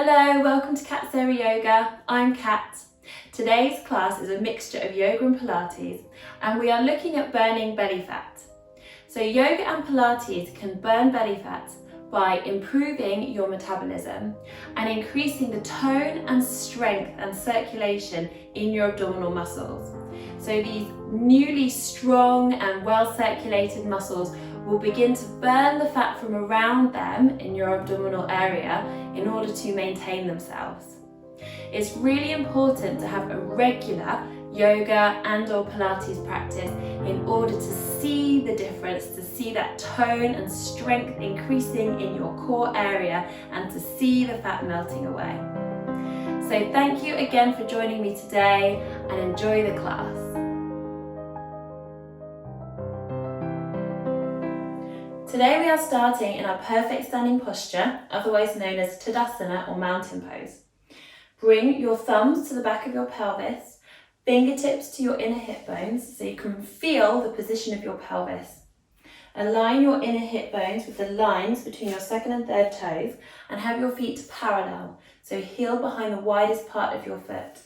Hello, welcome to Kat Sara Yoga. I'm Kat. Today's class is a mixture of yoga and Pilates, and we are looking at burning belly fat. So yoga and Pilates can burn belly fat by improving your metabolism and increasing the tone and strength and circulation in your abdominal muscles. So these newly strong and well circulated muscles will begin to burn the fat from around them in your abdominal area in order to maintain themselves. It's really important to have a regular yoga and or Pilates practice in order to see the difference, to see that tone and strength increasing in your core area and to see the fat melting away. So thank you again for joining me today and enjoy the class. Today we are starting in our perfect standing posture, otherwise known as Tadasana or mountain pose. Bring your thumbs to the back of your pelvis, fingertips to your inner hip bones so you can feel the position of your pelvis. Align your inner hip bones with the lines between your second and third toes and have your feet parallel, so heel behind the widest part of your foot.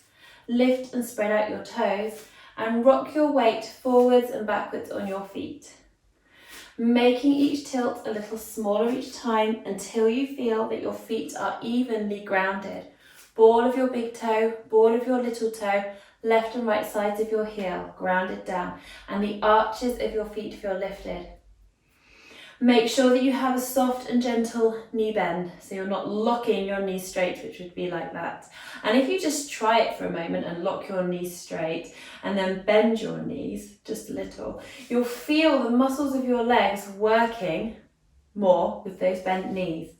Lift and spread out your toes and rock your weight forwards and backwards on your feet, making each tilt a little smaller each time until you feel that your feet are evenly grounded. Ball of your big toe, ball of your little toe, left and right sides of your heel grounded down, and the arches of your feet feel lifted. Make sure that you have a soft and gentle knee bend, so you're not locking your knees straight, which would be like that. And if you just try it for a moment and lock your knees straight and then bend your knees just a little, you'll feel the muscles of your legs working more with those bent knees.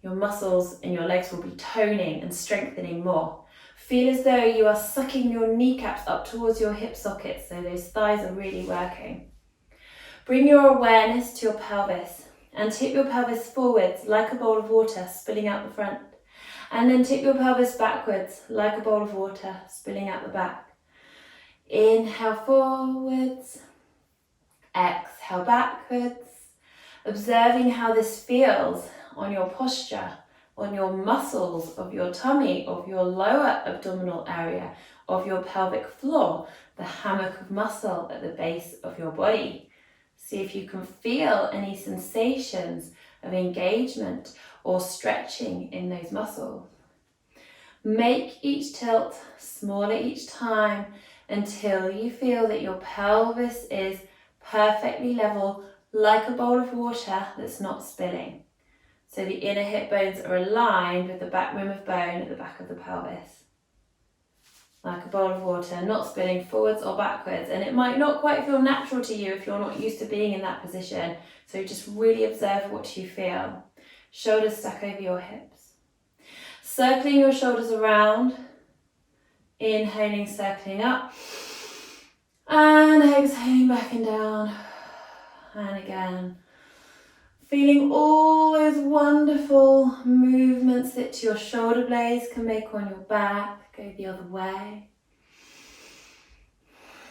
Your muscles in your legs will be toning and strengthening more. Feel as though you are sucking your kneecaps up towards your hip sockets, so those thighs are really working. Bring your awareness to your pelvis and tip your pelvis forwards like a bowl of water spilling out the front. And then tip your pelvis backwards like a bowl of water spilling out the back. Inhale forwards, exhale backwards, observing how this feels on your posture, on your muscles of your tummy, of your lower abdominal area, of your pelvic floor, the hammock of muscle at the base of your body. See if you can feel any sensations of engagement or stretching in those muscles. Make each tilt smaller each time until you feel that your pelvis is perfectly level, like a bowl of water that's not spilling. So the inner hip bones are aligned with the back rim of bone at the back of the pelvis. Like a bowl of water, not spilling forwards or backwards. And it might not quite feel natural to you if you're not used to being in that position. So just really observe what you feel. Shoulders stack over your hips. Circling your shoulders around. Inhaling, circling up. And exhaling back and down. And again. Feeling all those wonderful movements that your shoulder blades can make on your back. Go the other way.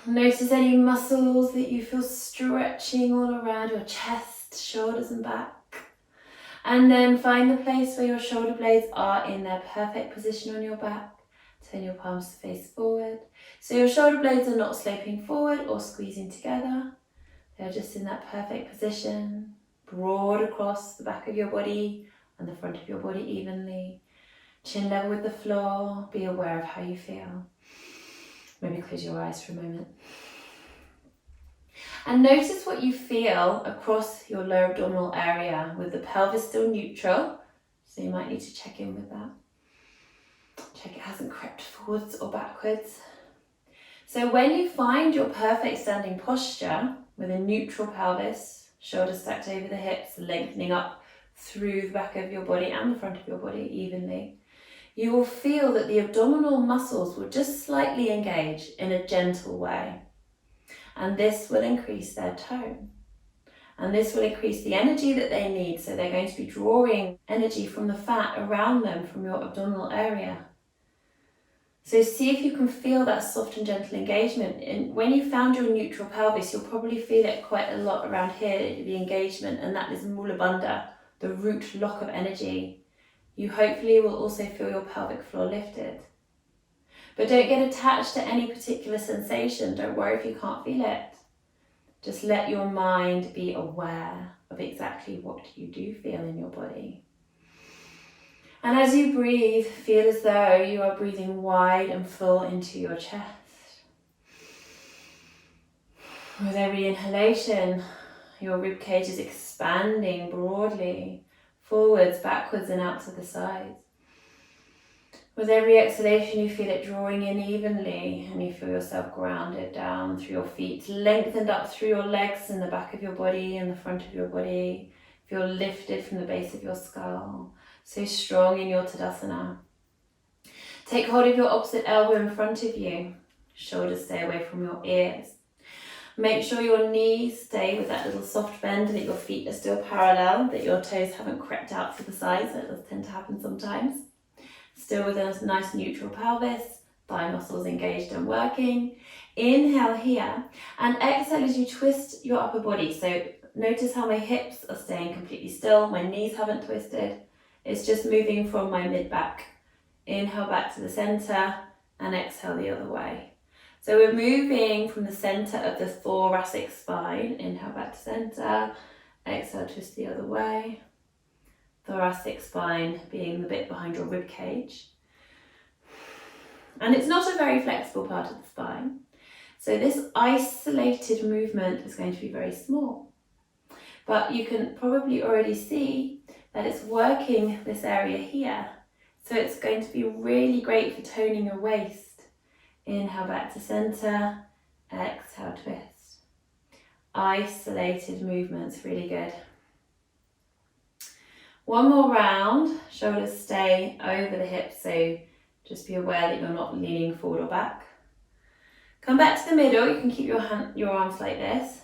Notice any muscles that you feel stretching all around your chest, shoulders and back. And then find the place where your shoulder blades are in their perfect position on your back. Turn your palms to face forward. So your shoulder blades are not sloping forward or squeezing together. They're just in that perfect position. Broad across the back of your body and the front of your body evenly. Chin level with the floor. Be aware of how you feel. Maybe close your eyes for a moment. And notice what you feel across your lower abdominal area with the pelvis still neutral. So you might need to check in with that. Check it hasn't crept forwards or backwards. So when you find your perfect standing posture with a neutral pelvis, shoulders stacked over the hips, lengthening up through the back of your body and the front of your body evenly, you will feel that the abdominal muscles will just slightly engage in a gentle way. And this will increase their tone. And this will increase the energy that they need. So they're going to be drawing energy from the fat around them from your abdominal area. So see if you can feel that soft and gentle engagement. And when you found your neutral pelvis, you'll probably feel it quite a lot around here, the engagement, and that is Mula Bandha, the root lock of energy. You hopefully will also feel your pelvic floor lifted. But don't get attached to any particular sensation. Don't worry if you can't feel it. Just let your mind be aware of exactly what you do feel in your body. And as you breathe, feel as though you are breathing wide and full into your chest. With every inhalation, your ribcage is expanding broadly, forwards, backwards and out to the sides. With every exhalation, you feel it drawing in evenly and you feel yourself grounded down through your feet, lengthened up through your legs and the back of your body and the front of your body. Feel lifted from the base of your skull, so strong in your Tadasana. Take hold of your opposite elbow in front of you. Shoulders stay away from your ears. Make sure your knees stay with that little soft bend and that your feet are still parallel, that your toes haven't crept out to the sides. That does tend to happen sometimes. Still with a nice neutral pelvis, thigh muscles engaged and working. Inhale here and exhale as you twist your upper body. So notice how my hips are staying completely still, my knees haven't twisted. It's just moving from my mid-back. Inhale back to the center and exhale the other way. So we're moving from the center of the thoracic spine. Inhale back to center, exhale, twist the other way. Thoracic spine being the bit behind your rib cage. And it's not a very flexible part of the spine. So this isolated movement is going to be very small. But you can probably already see that it's working this area here. So it's going to be really great for toning your waist. Inhale back to center, exhale, twist. Isolated movements, really good. One more round, shoulders stay over the hips, so just be aware that you're not leaning forward or back. Come back to the middle, you can keep your arms like this.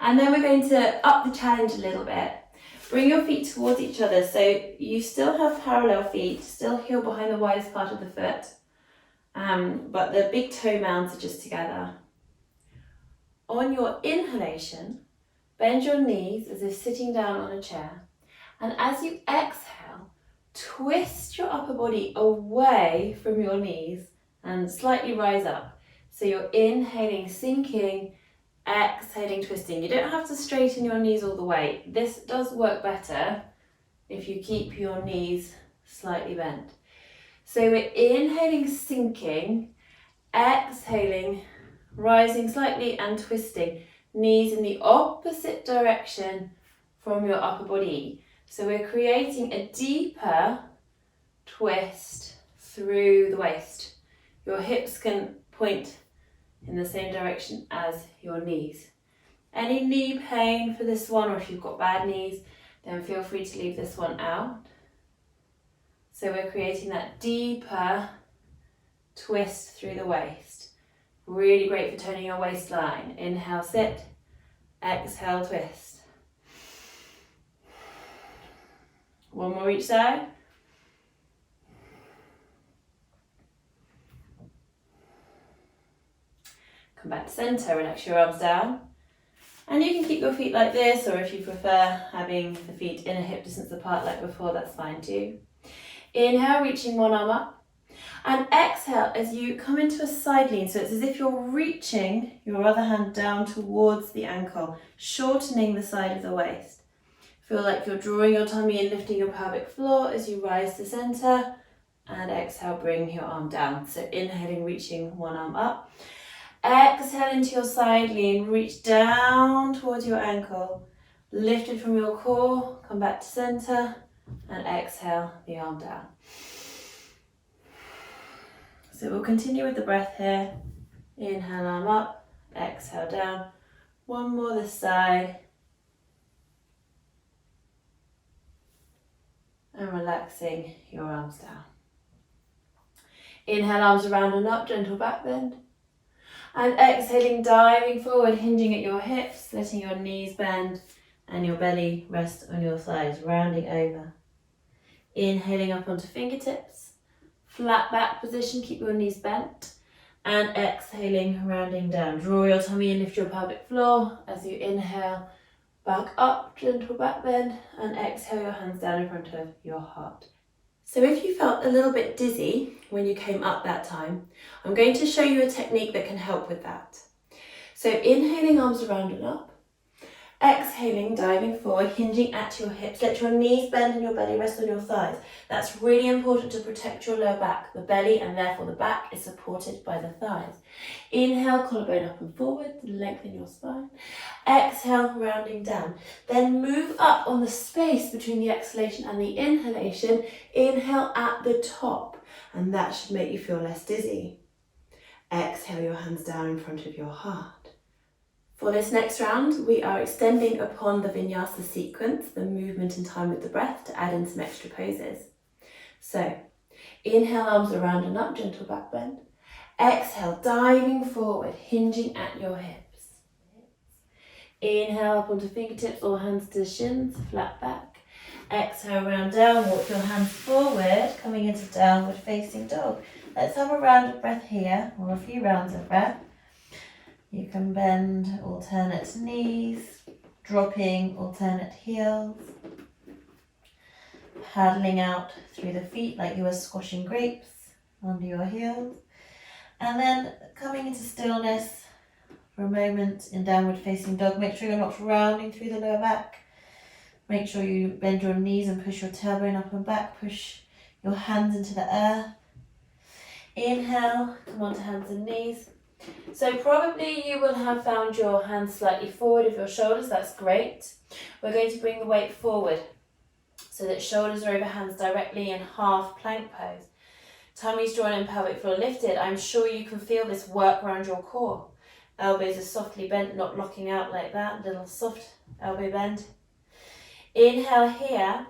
And then we're going to up the challenge a little bit. Bring your feet towards each other, so you still have parallel feet, still heel behind the widest part of the foot. But the big toe mounds are just together. On your inhalation, bend your knees as if sitting down on a chair. And as you exhale, twist your upper body away from your knees and slightly rise up. So you're inhaling, sinking, exhaling, twisting. You don't have to straighten your knees all the way. This does work better if you keep your knees slightly bent. So we're inhaling, sinking, exhaling, rising slightly and twisting. Knees in the opposite direction from your upper body. So we're creating a deeper twist through the waist. Your hips can point in the same direction as your knees. Any knee pain for this one, or if you've got bad knees, then feel free to leave this one out. So we're creating that deeper twist through the waist. Really great for toning your waistline. Inhale, sit. Exhale, twist. One more each side. Come back to center, relax your arms down. And you can keep your feet like this, or if you prefer having the feet in a hip distance apart like before, that's fine too. Inhale, reaching one arm up. And exhale as you come into a side lean. So it's as if you're reaching your other hand down towards the ankle, shortening the side of the waist. Feel like you're drawing your tummy and lifting your pelvic floor as you rise to center. And exhale, bring your arm down. So inhaling, reaching one arm up. Exhale into your side lean, reach down towards your ankle. Lifted from your core, come back to center. And exhale the arm down. So we'll continue with the breath here. Inhale, arm up, exhale down. One more this side. And relaxing your arms down. Inhale, arms around and up, gentle back bend. And exhaling, diving forward, hinging at your hips, letting your knees bend and your belly rest on your thighs, rounding over. Inhaling up onto fingertips, flat back position, keep your knees bent. And exhaling, rounding down. Draw your tummy and lift your pelvic floor as you inhale, back up, gentle back bend. And exhale your hands down in front of your heart. So if you felt a little bit dizzy when you came up that time, I'm going to show you a technique that can help with that. So inhaling, arms around and up. Exhaling, diving forward, hinging at your hips. Let your knees bend and your belly rest on your thighs. That's really important to protect your lower back. The belly and therefore the back is supported by the thighs. Inhale, collarbone up and forward, lengthen your spine. Exhale, rounding down. Then move up on the space between the exhalation and the inhalation. Inhale at the top, and that should make you feel less dizzy. Exhale your hands down in front of your heart. For this next round, we are extending upon the vinyasa sequence, the movement in time with the breath, to add in some extra poses. So, inhale, arms around and up, gentle back bend. Exhale, diving forward, hinging at your hips. Inhale, up onto fingertips or hands to shins, flat back. Exhale, round down, walk your hands forward, coming into downward facing dog. Let's have a round of breath here, or a few rounds of breath. You can bend alternate knees, dropping alternate heels, paddling out through the feet like you were squashing grapes under your heels, and then coming into stillness for a moment in downward facing dog. Make sure you're not rounding through the lower back. Make sure you bend your knees and push your tailbone up and back. Push your hands into the earth. Inhale, come onto hands and knees. So probably you will have found your hands slightly forward of your shoulders. That's great. We're going to bring the weight forward so that shoulders are over hands directly in half plank pose. Tummy's drawn in, pelvic floor lifted. I'm sure you can feel this work around your core. Elbows are softly bent, not locking out like that. Little soft elbow bend. Inhale here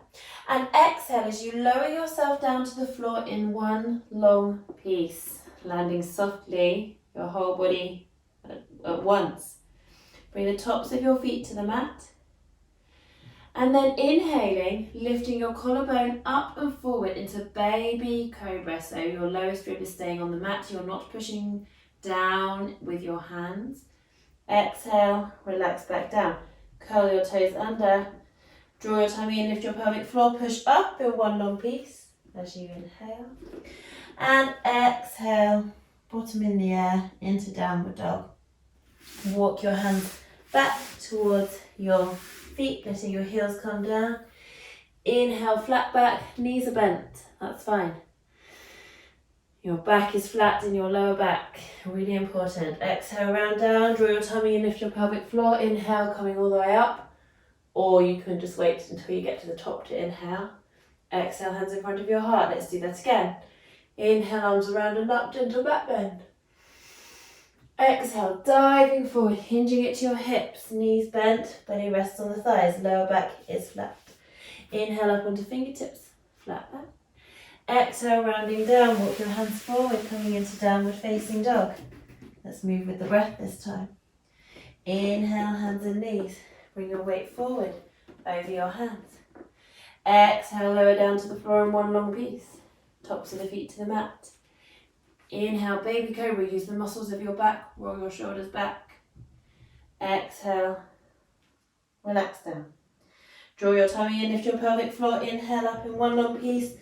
and exhale as you lower yourself down to the floor in one long piece, landing softly your whole body at once. Bring the tops of your feet to the mat. And then inhaling, lifting your collarbone up and forward into baby cobra. So your lowest rib is staying on the mat. You're not pushing down with your hands. Exhale, relax back down. Curl your toes under. Draw your tummy in, lift your pelvic floor. Push up in one long piece as you inhale. And exhale. Bottom in the air into downward dog. Walk your hands back towards your feet, letting your heels come down. Inhale, flat back, knees are bent. That's fine. Your back is flat in your lower back. Really important. Exhale, round down, draw your tummy and lift your pelvic floor. Inhale, coming all the way up. Or you can just wait until you get to the top to inhale. Exhale, hands in front of your heart. Let's do that again. Inhale, arms around and up, gentle back bend. Exhale, diving forward, hinging it to your hips, knees bent, belly rests on the thighs, lower back is flat. Inhale up onto fingertips, flat back. Exhale, rounding down, walk your hands forward, coming into downward facing dog. Let's move with the breath this time. Inhale, hands and knees, bring your weight forward, over your hands. Exhale, lower down to the floor in one long piece. Tops of the feet to the mat. Inhale, baby cobra, use the muscles of your back, roll your shoulders back. Exhale, relax down. Draw your tummy in, lift your pelvic floor, inhale up in one long piece,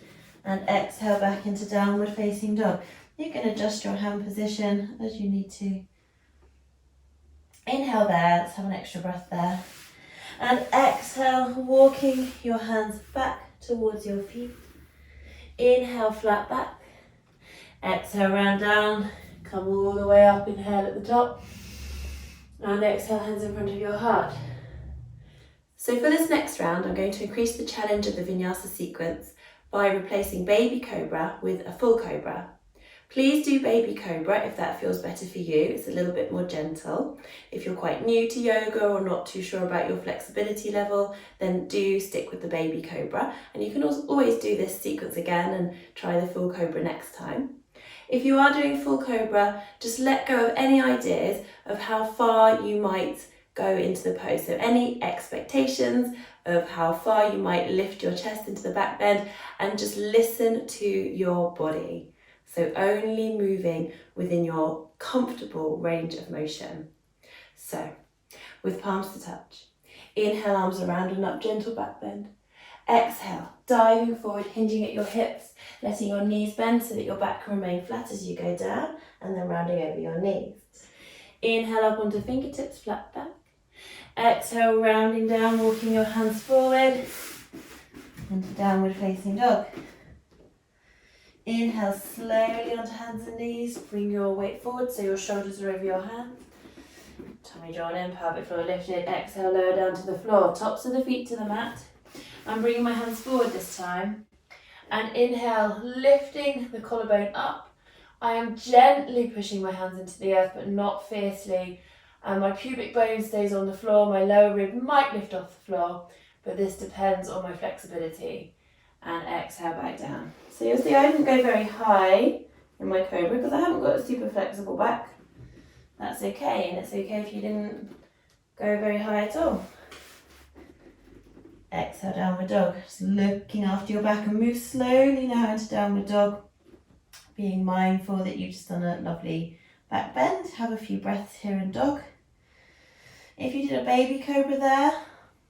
and exhale back into downward facing dog. You can adjust your hand position as you need to. Inhale there, let's have an extra breath there. And exhale, walking your hands back towards your feet. Inhale, flat back. Exhale, round down. Come all the way up, inhale at the top. And exhale, hands in front of your heart. So for this next round, I'm going to increase the challenge of the vinyasa sequence by replacing baby cobra with a full cobra. Please do baby cobra if that feels better for you. It's a little bit more gentle. If you're quite new to yoga or not too sure about your flexibility level, then do stick with the baby cobra. And you can also always do this sequence again and try the full cobra next time. If you are doing full cobra, just let go of any ideas of how far you might go into the pose. So any expectations of how far you might lift your chest into the back bend, and just listen to your body. So only moving within your comfortable range of motion. So with palms to touch. Inhale, arms around and up, gentle back bend. Exhale, diving forward, hinging at your hips, letting your knees bend so that your back can remain flat as you go down, and then rounding over your knees. Inhale up onto fingertips, flat back. Exhale, rounding down, walking your hands forward into downward facing dog. Inhale slowly onto hands and knees. Bring your weight forward so your shoulders are over your hands. Tummy drawn in, pelvic floor lifted. Exhale, lower down to the floor. Tops of the feet to the mat. I'm bringing my hands forward this time. And inhale, lifting the collarbone up. I am gently pushing my hands into the earth, but not fiercely. And my pubic bone stays on the floor. My lower rib might lift off the floor, but this depends on my flexibility. And exhale back down. So you'll see I didn't go very high in my cobra because I haven't got a super flexible back. That's okay, and it's okay if you didn't go very high at all. Exhale, downward dog. Just looking after your back and move slowly now into downward dog. Being mindful that you've just done a lovely back bend. Have a few breaths here in dog. If you did a baby cobra there,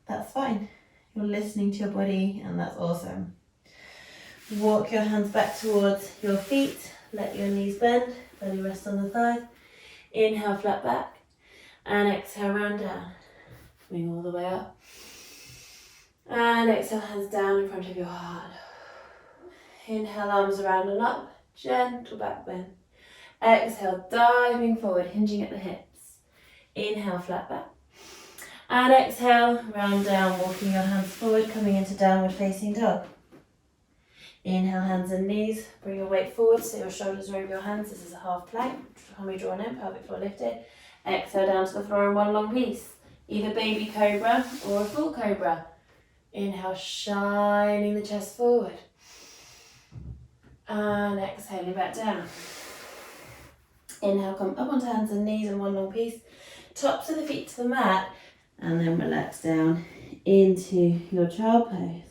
that's fine. You're listening to your body and that's awesome. Walk your hands back towards your feet. Let your knees bend. Belly rest on the thigh. Inhale, flat back. And exhale, round down. Coming all the way up. And exhale, hands down in front of your heart. Inhale, arms around and up. Gentle back bend. Exhale, diving forward, hinging at the hips. Inhale, flat back. And exhale, round down, walking your hands forward, coming into downward facing dog. Inhale, hands and knees. Bring your weight forward so your shoulders are over your hands. This is a half plank. Tummy drawn in, pelvic floor lifted. Exhale down to the floor in one long piece. Either baby cobra or a full cobra. Inhale, shining the chest forward. And exhaling back down. Inhale, come up onto hands and knees in one long piece. Tops of the feet to the mat. And then relax down into your child pose.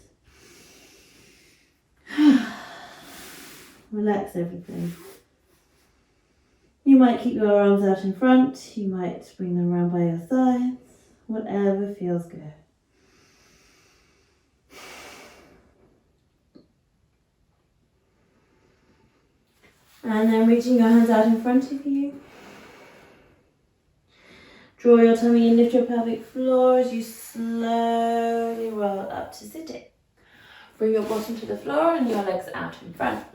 Relax everything. You might keep your arms out in front. You might bring them around by your sides. Whatever feels good. And then reaching your hands out in front of you. Draw your tummy in, lift your pelvic floor as you slowly roll up to sitting. Bring your bottom to the floor and your legs out in front.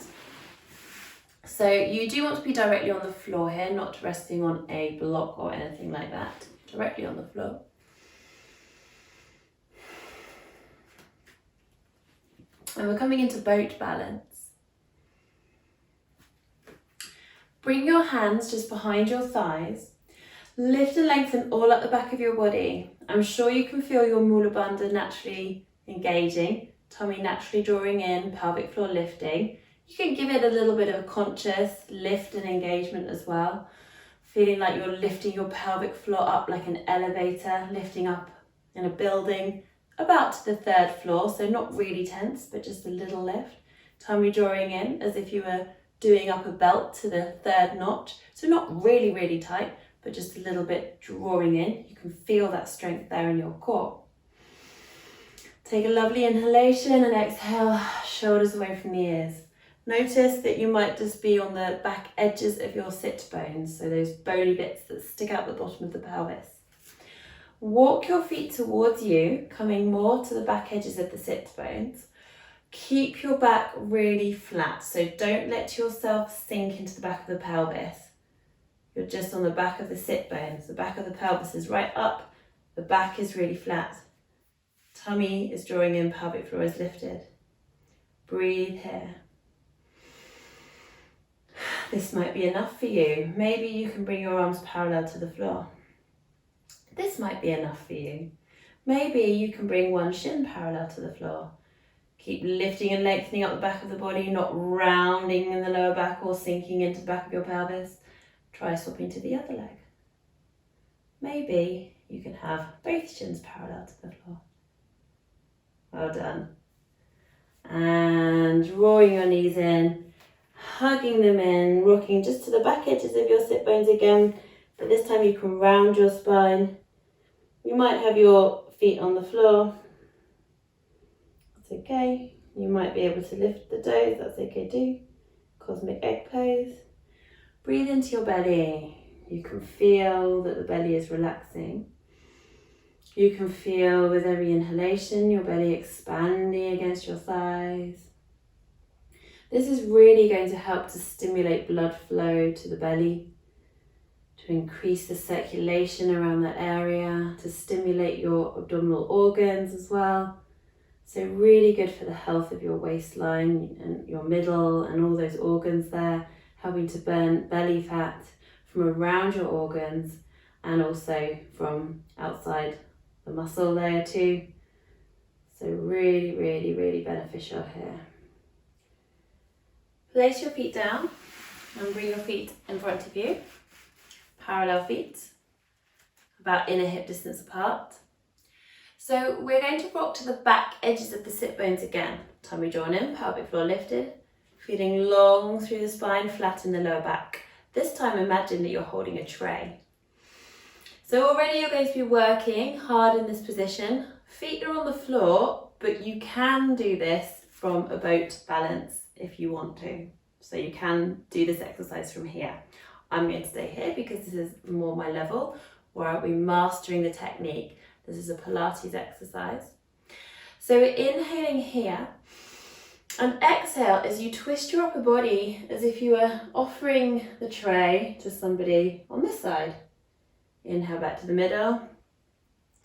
So you do want to be directly on the floor here, not resting on a block or anything like that. Directly on the floor. And we're coming into boat balance. Bring your hands just behind your thighs. Lift and lengthen all up the back of your body. I'm sure you can feel your Mula Bandha naturally engaging, tummy naturally drawing in, pelvic floor lifting. You can give it a little bit of a conscious lift and engagement as well. Feeling like you're lifting your pelvic floor up like an elevator, lifting up in a building about to the third floor. So not really tense, but just a little lift. Tummy drawing in as if you were doing up a belt to the third notch. So not really, really tight, but just a little bit drawing in. You can feel that strength there in your core. Take a lovely inhalation and exhale, shoulders away from the ears. Notice that you might just be on the back edges of your sit bones, so those bony bits that stick out the bottom of the pelvis. Walk your feet towards you, coming more to the back edges of the sit bones. Keep your back really flat, so don't let yourself sink into the back of the pelvis. You're just on the back of the sit bones. The back of the pelvis is right up, the back is really flat. Tummy is drawing in, pelvic floor is lifted. Breathe here. This might be enough for you. Maybe you can bring your arms parallel to the floor. This might be enough for you. Maybe you can bring one shin parallel to the floor. Keep lifting and lengthening up the back of the body, not rounding in the lower back or sinking into the back of your pelvis. Try swapping to the other leg. Maybe you can have both shins parallel to the floor. Well done. And drawing your knees in, hugging them in, rocking just to the back edges of your sit bones again, but this time you can round your spine. You might have your feet on the floor. That's okay. You might be able to lift the toes, that's okay too. Cosmic egg pose. Breathe into your belly. You can feel that the belly is relaxing. You can feel with every inhalation your belly expanding against your thighs. This is really going to help to stimulate blood flow to the belly, to increase the circulation around that area, to stimulate your abdominal organs as well. So really good for the health of your waistline and your middle and all those organs there, helping to burn belly fat from around your organs and also from outside the muscle layer too. So really, really, really beneficial here. Place your feet down and bring your feet in front of you. Parallel feet, about inner hip distance apart. So we're going to rock to the back edges of the sit bones again. Tummy drawn in, pelvic floor lifted. Feeling long through the spine, flat in the lower back. This time imagine that you're holding a tray. So already you're going to be working hard in this position. Feet are on the floor, but you can do this from a boat balance if you want to. So you can do this exercise from here. I'm going to stay here because this is more my level, where I'll be mastering the technique. This is a Pilates exercise. So we're inhaling here, and exhale as you twist your upper body as if you were offering the tray to somebody on this side. Inhale back to the middle,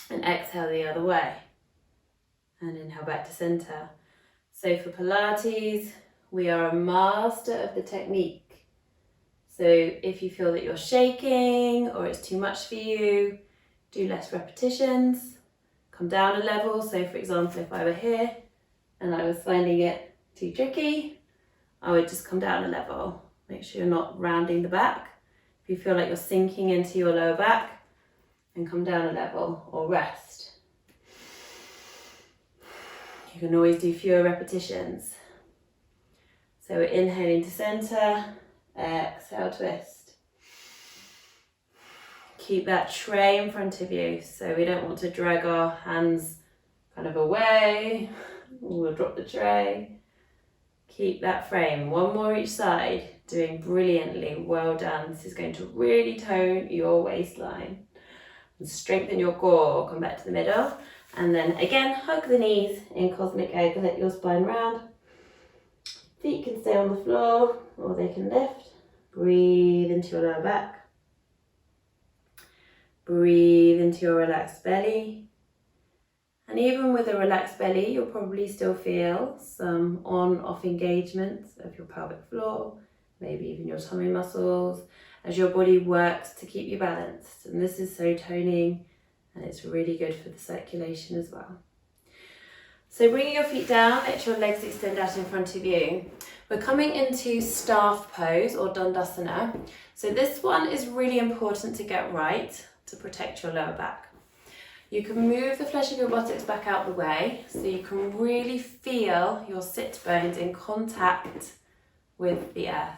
and exhale the other way. And inhale back to center. So for Pilates, we are a master of the technique. So if you feel that you're shaking or it's too much for you, do less repetitions, come down a level. So for example, if I were here and I was finding it too tricky, I would just come down a level. Make sure you're not rounding the back. If you feel like you're sinking into your lower back, then come down a level or rest. You can always do fewer repetitions. So we're inhaling to center, exhale, twist. Keep that tray in front of you, so we don't want to drag our hands kind of away. We'll drop the tray. Keep that frame. One more each side. Doing brilliantly. Well done. This is going to really tone your waistline and strengthen your core. Come back to the middle. And then again, hug the knees in cosmic egg. Let your spine round. Feet can stay on the floor or they can lift. Breathe into your lower back. Breathe into your relaxed belly. And even with a relaxed belly, you'll probably still feel some on-off engagements of your pelvic floor, maybe even your tummy muscles, as your body works to keep you balanced. And this is so toning, and it's really good for the circulation as well. So bringing your feet down, let your legs extend out in front of you. We're coming into staff pose or dandasana. So this one is really important to get right to protect your lower back. You can move the flesh of your buttocks back out the way so you can really feel your sit bones in contact with the earth.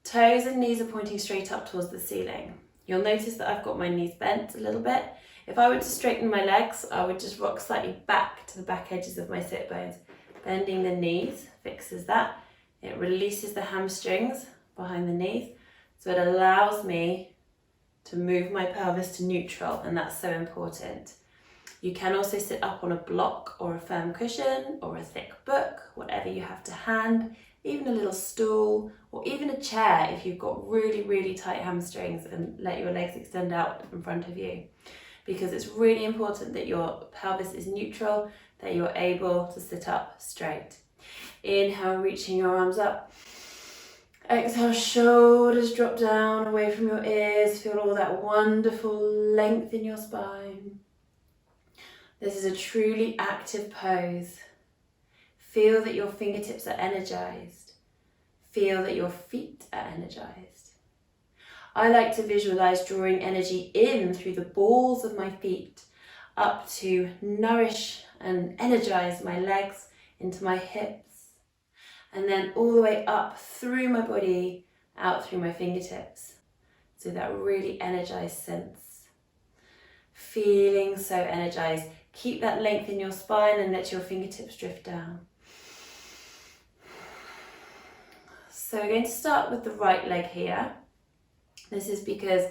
Toes and knees are pointing straight up towards the ceiling. You'll notice that I've got my knees bent a little bit. If I were to straighten my legs, I would just rock slightly back to the back edges of my sit bones. Bending the knees fixes that. It releases the hamstrings behind the knees, so it allows me to move my pelvis to neutral, and that's so important. You can also sit up on a block or a firm cushion or a thick book, whatever you have to hand, even a little stool or even a chair if you've got really, really tight hamstrings, and let your legs extend out in front of you. Because it's really important that your pelvis is neutral, that you're able to sit up straight. Inhale, reaching your arms up. Exhale, shoulders drop down away from your ears. Feel all that wonderful length in your spine. This is a truly active pose. Feel that your fingertips are energized. Feel that your feet are energized. I like to visualize drawing energy in through the balls of my feet up to nourish and energize my legs into my hips, and then all the way up through my body, out through my fingertips. So that really energized sense. Feeling so energized. Keep that length in your spine and let your fingertips drift down. So we're going to start with the right leg here. This is because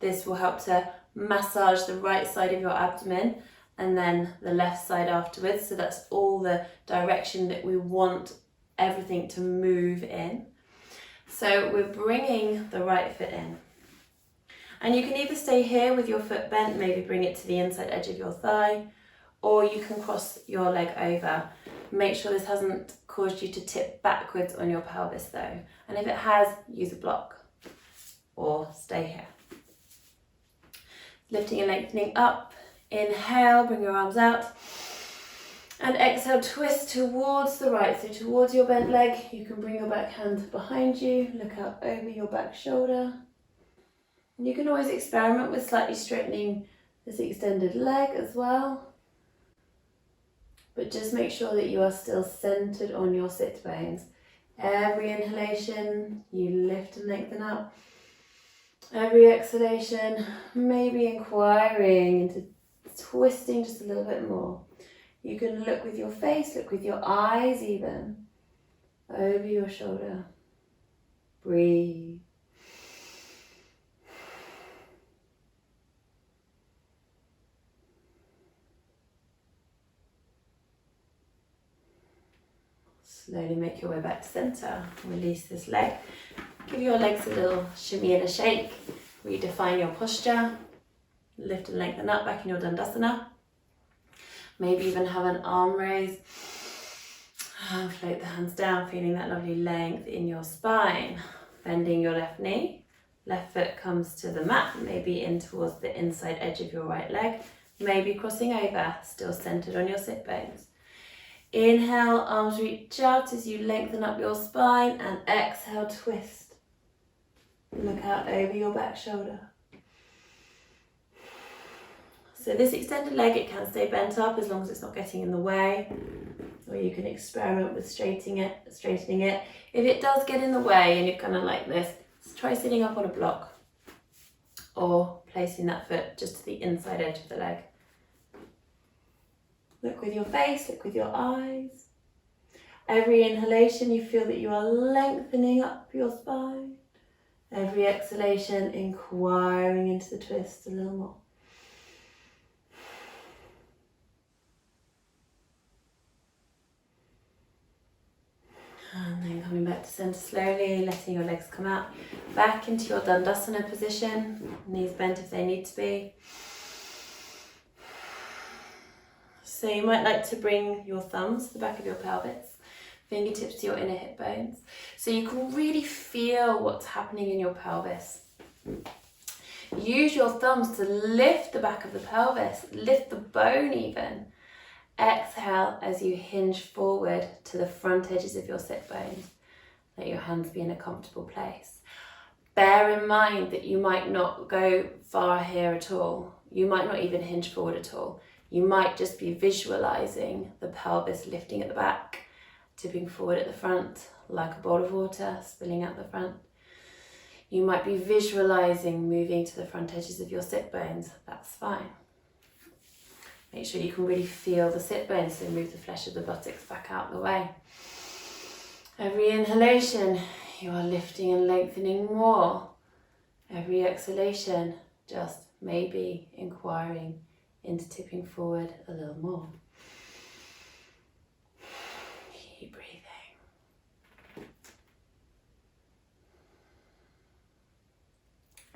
this will help to massage the right side of your abdomen and then the left side afterwards. So that's all the direction that we want everything to move in. So we're bringing the right foot in. And you can either stay here with your foot bent, maybe bring it to the inside edge of your thigh, or you can cross your leg over. Make sure this hasn't caused you to tip backwards on your pelvis though. And if it has, use a block or stay here. Lifting and lengthening up. Inhale, bring your arms out. And exhale, twist towards the right, so towards your bent leg. You can bring your back hand behind you, look out over your back shoulder. And you can always experiment with slightly straightening this extended leg as well. But just make sure that you are still centered on your sit bones. Every inhalation, you lift and lengthen up. Every exhalation, maybe inquiring into twisting just a little bit more. You can look with your face, look with your eyes even, over your shoulder. Breathe. Slowly make your way back to center. Release this leg. Give your legs a little shimmy and a shake. Redefine your posture. Lift and lengthen up back in your Dandasana. Maybe even have an arm raise. And float the hands down, feeling that lovely length in your spine. Bending your left knee. Left foot comes to the mat, maybe in towards the inside edge of your right leg. Maybe crossing over, still centered on your sit bones. Inhale, arms reach out as you lengthen up your spine, and exhale, twist. Look out over your back shoulder. So this extended leg, it can stay bent up as long as it's not getting in the way, or you can experiment with straightening it. If it does get in the way and you're kind of like this, try sitting up on a block or placing that foot just to the inside edge of the leg. Look with your face, look with your eyes. Every inhalation, you feel that you are lengthening up your spine. Every exhalation, inquiring into the twist a little more. And then coming back to center slowly, letting your legs come out. Back into your Dandasana position, knees bent if they need to be. So you might like to bring your thumbs to the back of your pelvis, fingertips to your inner hip bones, so you can really feel what's happening in your pelvis. Use your thumbs to lift the back of the pelvis, lift the bone even. Exhale as you hinge forward to the front edges of your sit bones. Let your hands be in a comfortable place. Bear in mind that you might not go far here at all. You might not even hinge forward at all. You might just be visualizing the pelvis lifting at the back, tipping forward at the front, like a bowl of water spilling out the front. You might be visualizing moving to the front edges of your sit bones. That's fine. Make sure you can really feel the sit bones, so move the flesh of the buttocks back out the way. Every inhalation, you are lifting and lengthening more. Every exhalation, just maybe inquiring into tipping forward a little more. Keep breathing.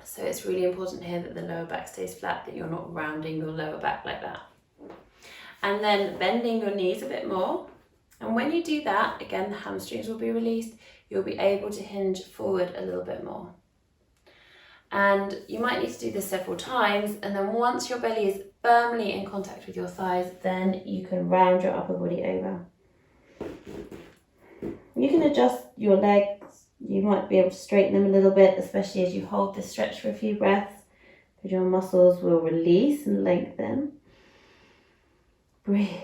So it's really important here that the lower back stays flat, that you're not rounding your lower back like that. And then bending your knees a bit more. And when you do that, again, the hamstrings will be released. You'll be able to hinge forward a little bit more. And you might need to do this several times. And then once your belly is firmly in contact with your thighs, then you can round your upper body over. You can adjust your legs. You might be able to straighten them a little bit, especially as you hold this stretch for a few breaths, because your muscles will release and lengthen. Breathe.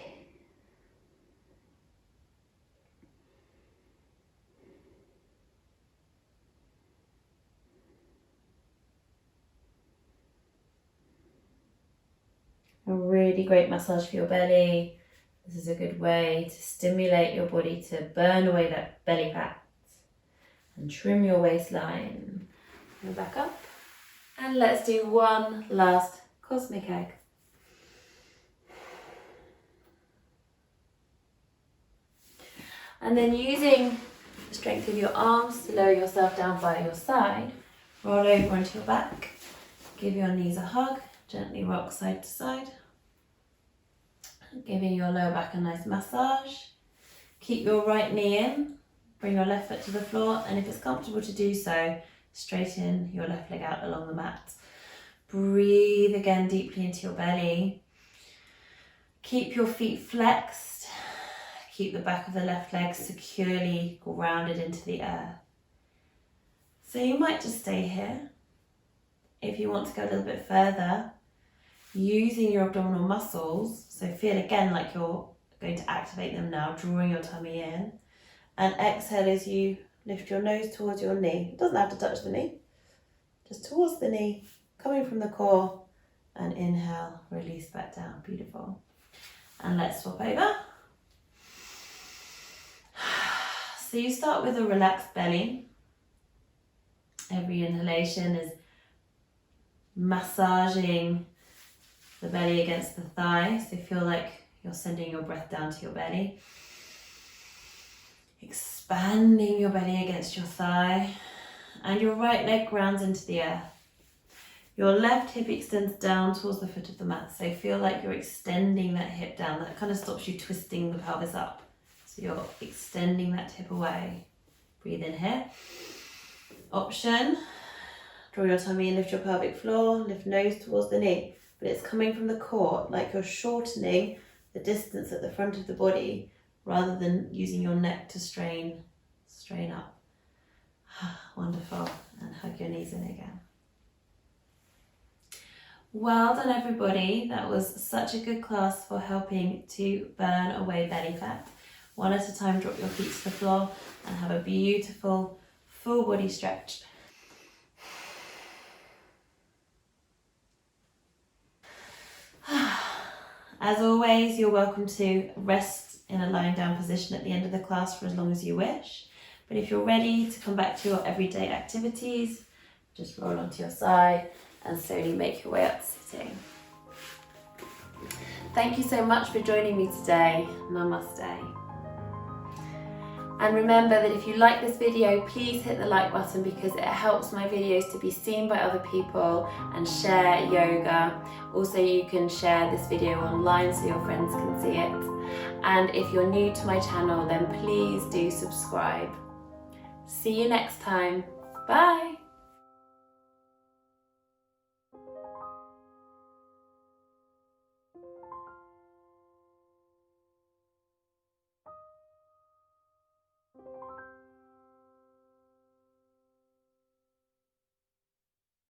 A really great massage for your belly. This is a good way to stimulate your body to burn away that belly fat and trim your waistline. Go back up. And let's do one last cosmic egg. And then using the strength of your arms to lower yourself down by your side, roll over onto your back, give your knees a hug, gently rock side to side, giving your lower back a nice massage. Keep your right knee in, bring your left foot to the floor, and if it's comfortable to do so, straighten your left leg out along the mat. Breathe again deeply into your belly. Keep your feet flexed. Keep the back of the left leg securely grounded into the earth. So you might just stay here. If you want to go a little bit further, using your abdominal muscles, so feel again like you're going to activate them now, drawing your tummy in, and exhale as you lift your nose towards your knee. It doesn't have to touch the knee, just towards the knee, coming from the core, and inhale, release back down. Beautiful. And let's swap over. So you start with a relaxed belly. Every inhalation is massaging the belly against the thigh. So feel like you're sending your breath down to your belly. Expanding your belly against your thigh. And your right leg grounds into the earth. Your left hip extends down towards the foot of the mat. So feel like you're extending that hip down. That kind of stops you twisting the pelvis up. So you're extending that hip away. Breathe in here. Option. Draw your tummy in, lift your pelvic floor, lift nose towards the knee. But it's coming from the core, like you're shortening the distance at the front of the body rather than using your neck to strain up. Wonderful. And hug your knees in again. Well done, everybody. That was such a good class for helping to burn away belly fat. One at a time, drop your feet to the floor and have a beautiful full body stretch. As always, you're welcome to rest in a lying down position at the end of the class for as long as you wish. But if you're ready to come back to your everyday activities, just roll onto your side and slowly make your way up to sitting. Thank you so much for joining me today. Namaste. And remember that if you like this video, please hit the like button because it helps my videos to be seen by other people and share yoga. Also, you can share this video online so your friends can see it. And if you're new to my channel, then please do subscribe. See you next time. Bye.